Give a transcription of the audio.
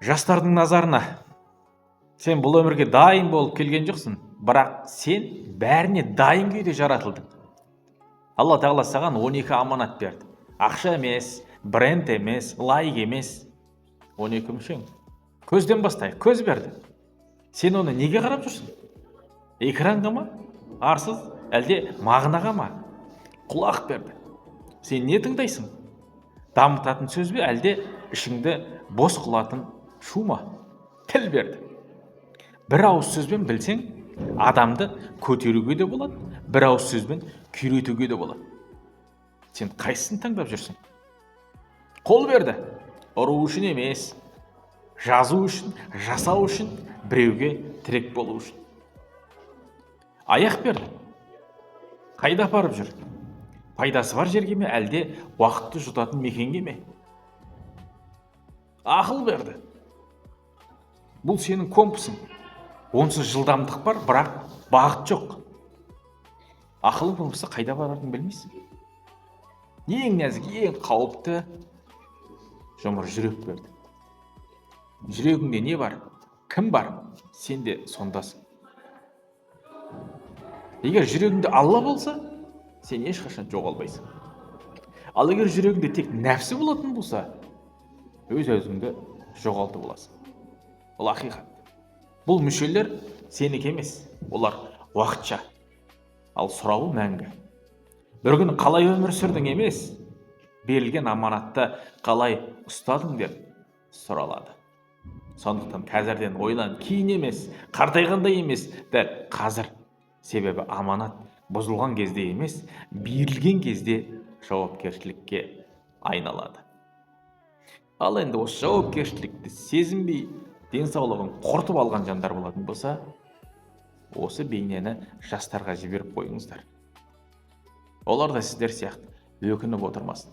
Жастардың назарына, сен бұл өмірге дайын болып келген жоқсың, бірақ сен бәріне дайын күйде жаратылдың. Алла тағала саған 12 аманат берді. Ақша емес, бренд емес, лайк емес. 12 мүшең. Көзден бастайық, көз берді. Сен оны неге қарап жүрсің? Экранға ма? Арсыз, әлде мағынаға ма? Құлақ берді. Сен не тыңдайсың? Дамытатын сөз бе, әлде ішіңді бос қылатын шу ма? Тіл берді. Бір ауыз сөзбен білсең, адамды көтеруге де болады, бір ауыз сөзбен күйретуге де болады. Сен қайсысын таңдап жүрсің? Қол берді. Ұру үшін емес, жазу үшін, жасау үшін, біреуге тірек болу үшін. Аяқ берді. Қайда апарып жүр? Пайдасы бар жерге ме, әлде уақытты жұтатын мекенге ме? Ақыл берді. Бұл сенің компасың. Онсыз жылдамдық бар, бірақ бағыт жоқ. Ақылың болмаса қайда барарын білмейсің. Ең нәзік, ең қауіпті жұмыр жүрек берді. Жүрегіңде не бар? Кім бар? Сен де сондасың. Егер жүрегіңде Алла болса, сен ешқашан жоғалмайсың. Ал егер жүрегіңде тек нәпсі болатын болса, өз-өзіңді жоғалтып аласың. Бұл ақиқат. Бұл мүшелер сенікі емес, олар уақытша. Ал сұрауы мәңгі. Бір күні қалай өмір сүрдің емес, берілген аманатты қалай ұстадың деп сұралады. Сондықтан қазірден ойлан, кейін емес, қартайғанда емес, дәл қазір. Себебі аманат бұзылған кезде емес, берілген кезде жауапкершілікке айналады. Ал енді осы жауапкершілікті сезінбей, денсаулығын құртып алған жандар болатын болса, осы бейнені жастарға жіберіп қойыңыздар. Олар да сіздер сияқты өкініп отырмасын.